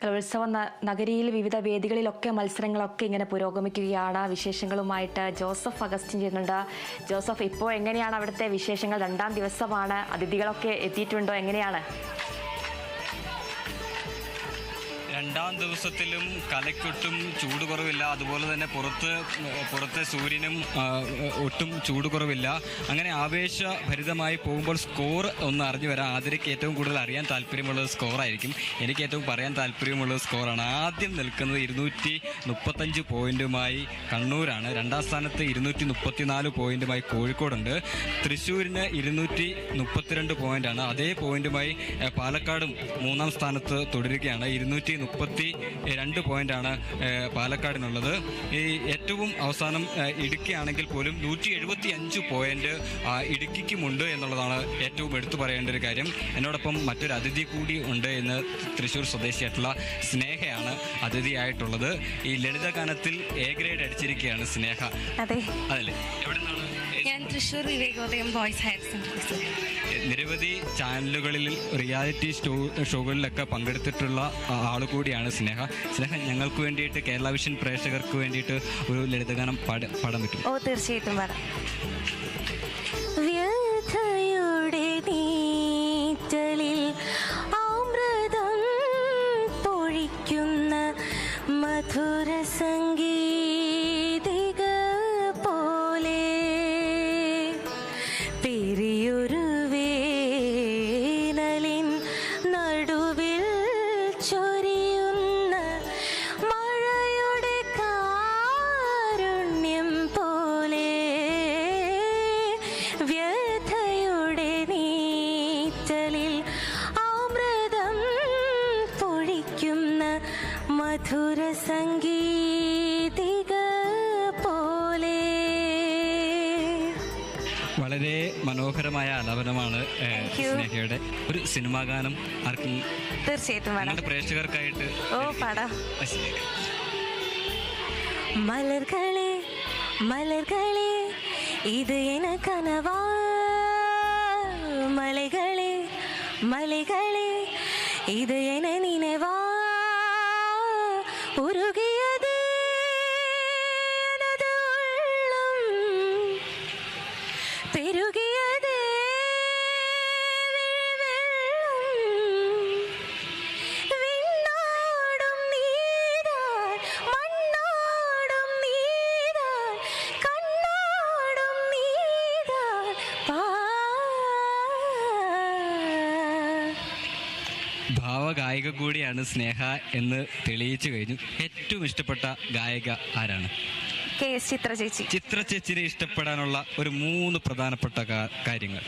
കലോത്സവ നഗരിയിൽ വിവിധ വേദികളിലൊക്കെ മത്സരങ്ങളൊക്കെ ഇങ്ങനെ പുരോഗമിക്കുകയാണ്. വിശേഷങ്ങളുമായിട്ട് ജോസഫ് അഗസ്റ്റിൻ ചെയ്യുന്നുണ്ട്. ജോസഫ്, ഇപ്പോൾ എങ്ങനെയാണ് അവിടുത്തെ വിശേഷങ്ങൾ? രണ്ടാം ദിവസമാണ്, അതിഥികളൊക്കെ എത്തിയിട്ടുണ്ടോ? എങ്ങനെയാണ്? രണ്ടാം ദിവസത്തിലും കലയ്ക്കൊട്ടും ചൂട് കുറവില്ല. അതുപോലെ തന്നെ പുറത്തെ സൂര്യനും ഒട്ടും ചൂട് കുറവില്ല. അങ്ങനെ ആവേശഭരിതമായി പോകുമ്പോൾ സ്കോർ ഒന്ന് അറിഞ്ഞു വരാം. ആതിരയ്ക്ക് ഏറ്റവും കൂടുതൽ അറിയാൻ താല്പര്യമുള്ളത് സ്കോറായിരിക്കും. എനിക്ക് ഏറ്റവും പറയാൻ താല്പര്യമുള്ളത് സ്കോറാണ്. ആദ്യം നിൽക്കുന്നത് 235 പോയിന്റുമായി കണ്ണൂരാണ്. രണ്ടാം സ്ഥാനത്ത് 234 പോയിന്റുമായി കോഴിക്കോടുണ്ട്. തൃശ്ശൂരിന് 232 പോയിന്റാണ്. അതേ പോയിന്റുമായി പാലക്കാടും മൂന്നാം സ്ഥാനത്ത് തുടരുകയാണ്. 232 പോയിന്റാണ് പാലക്കാടിനുള്ളത്. ഈ ഏറ്റവും അവസാനം ഇടുക്കിയാണെങ്കിൽ പോലും 175 പോയിന്റ് ഇടുക്കിക്കുമുണ്ട് എന്നുള്ളതാണ് ഏറ്റവും എടുത്തു പറയേണ്ട ഒരു കാര്യം. എന്നോടൊപ്പം മറ്റൊരു അതിഥി കൂടി ഉണ്ട്. എന്ന് തൃശ്ശൂർ സ്വദേശിയായിട്ടുള്ള സ്നേഹയാണ് അതിഥിയായിട്ടുള്ളത്. ഈ ലളിതഗാനത്തിൽ എ ഗ്രേഡ് അടിച്ചിരിക്കുകയാണ് സ്നേഹ. അതല്ലേ? എവിടെ നിന്നാണ്? ഞാൻ Thrissur Vivekodayam boys higher secondary. നിരവധി ചാനലുകളിൽ റിയാലിറ്റി ഷോകളിലൊക്കെ പങ്കെടുത്തിട്ടുള്ള ആളുകൂടിയാണ് സ്നേഹ. ഞങ്ങൾക്ക് വേണ്ടിയിട്ട്, കേരള വിഷൻ പ്രേക്ഷകർക്ക് വേണ്ടിയിട്ട് ഒരു ലളിതഗാനം പാടാൻ പറ്റും? ഓ, തീർച്ചയായിട്ടും പാടാം. വ്യഥയുടെ നീറ്റലിൽ അമൃതം പൊഴിക്കുന്ന മധുര സംഗീതിക പോലെ പെരിയൊരു വേനലിൻ നടുവിൽ ചൊരിയുന്ന മഴയുടെ കാരുണ്യം പോലെ വ്യഥയുടെ നീറ്റലിൽ അമൃതം പൊഴിക്കുന്ന മധുര സംഗീതിക പോലെ. വളരെ മനോഹരമായ ആലാപനമാണ് സ്നേഹയുടെ. ഒരു സിനിമാ ഗാനം ആർക്കും തീർച്ചയായിട്ടും പ്രേക്ഷകർക്കായിട്ട്? ഓ, പാടാം. മലர்களே மலர்களே இது என கனவா, மலைகளே மலைகளே இது என நினைவா, உருகியது எனது உள்ளம், பெருகியது விண்ணோடும் நீதான், மண்ணோடும் நீதான், கண்ணோடும் நீதான் ഭാവഗായിക കൂടിയാണ് സ്നേഹ എന്ന് തെളിയിച്ചു കഴിഞ്ഞു. ഏറ്റവും ഇഷ്ടപ്പെട്ട ഗായിക ആരാണ്? KS ചിത്ര ചേച്ചി. ചിത്ര ചേച്ചിനെ ഇഷ്ടപ്പെടാനുള്ള ഒരു 3 പ്രധാനപ്പെട്ട കാര്യങ്ങൾ.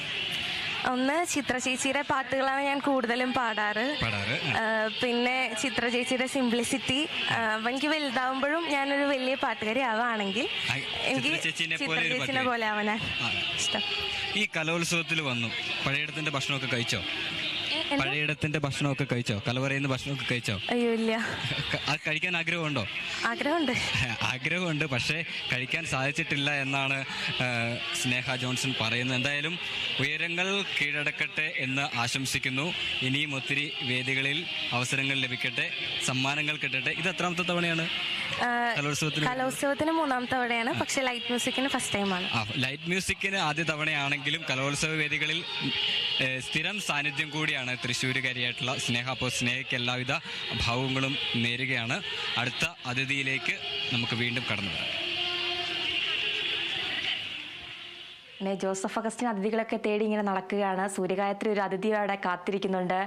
ഒന്ന്, ചിത്ര ചേച്ചിയുടെ പാട്ടുകളാണ് ഞാൻ കൂടുതലും പാടാറ്. പിന്നെ ചിത്ര ചേച്ചിയുടെ സിംപ്ലിസിറ്റി. എനിക്ക് വലുതാവുമ്പോഴും ഞാനൊരു വലിയ പാട്ടുകാരി ആവുകയാണെങ്കിൽ എനിക്ക് ചിത്ര ചേച്ചിനെ പോലെ ആവാനാ ഇഷ്ടം. ഈ കലോത്സവത്തിൽ വന്നു, പഴയടത്തിന്റെ ഭക്ഷണമൊക്കെ കഴിച്ചോ? പഴയടത്തിന്റെ ഭക്ഷണമൊക്കെ കഴിച്ചോ? കലവറയുന്ന ഭക്ഷണമൊക്കെ കഴിച്ചോ? അയ്യോ, ഇല്ല. അത് കഴിക്കാൻ ആഗ്രഹമുണ്ടോ? ആഗ്രഹമുണ്ട്, പക്ഷേ കഴിക്കാൻ സാധിച്ചിട്ടില്ല എന്നാണ് സ്നേഹ ജോൺസൺ പറയുന്നത്. എന്തായാലും ഉയരങ്ങൾ കീഴടക്കട്ടെ എന്ന് ആശംസിക്കുന്നു. ഇനിയും ഒത്തിരി വേദികളിൽ അവസരങ്ങൾ ലഭിക്കട്ടെ, സമ്മാനങ്ങൾ കിട്ടട്ടെ. ഇത് എത്രാമത്തെ തവണയാണ് കലോത്സവത്തിന്? 3ാമത്തെ തവണയാണ്, പക്ഷേ ലൈറ്റ് മ്യൂസിക്കിന് ഫസ്റ്റ് ടൈമാണ്. ലൈറ്റ് മ്യൂസിക്കിന് ആദ്യ തവണയാണെങ്കിലും കലോത്സവ വേദികളിൽ സ്ഥിരം സാന്നിധ്യം കൂടിയാണ് തൃശ്ശൂരുകാരിയായിട്ടുള്ള സ്നേഹ. അപ്പോൾ സ്നേഹയ്ക്ക് എല്ലാവിധ ഭാവങ്ങളും നേരുകയാണ്. അടുത്ത അതിഥിയിലേക്ക് നമുക്ക് വീണ്ടും കടന്നു വരാം. ജോസഫ് അഗസ്റ്റിൻ അതിഥികളൊക്കെ തേടി ഇങ്ങനെ നടക്കുകയാണ്. സൂര്യഗായത്രി ഒരു അതിഥിയോടെ കാത്തിരിക്കുന്നുണ്ട്.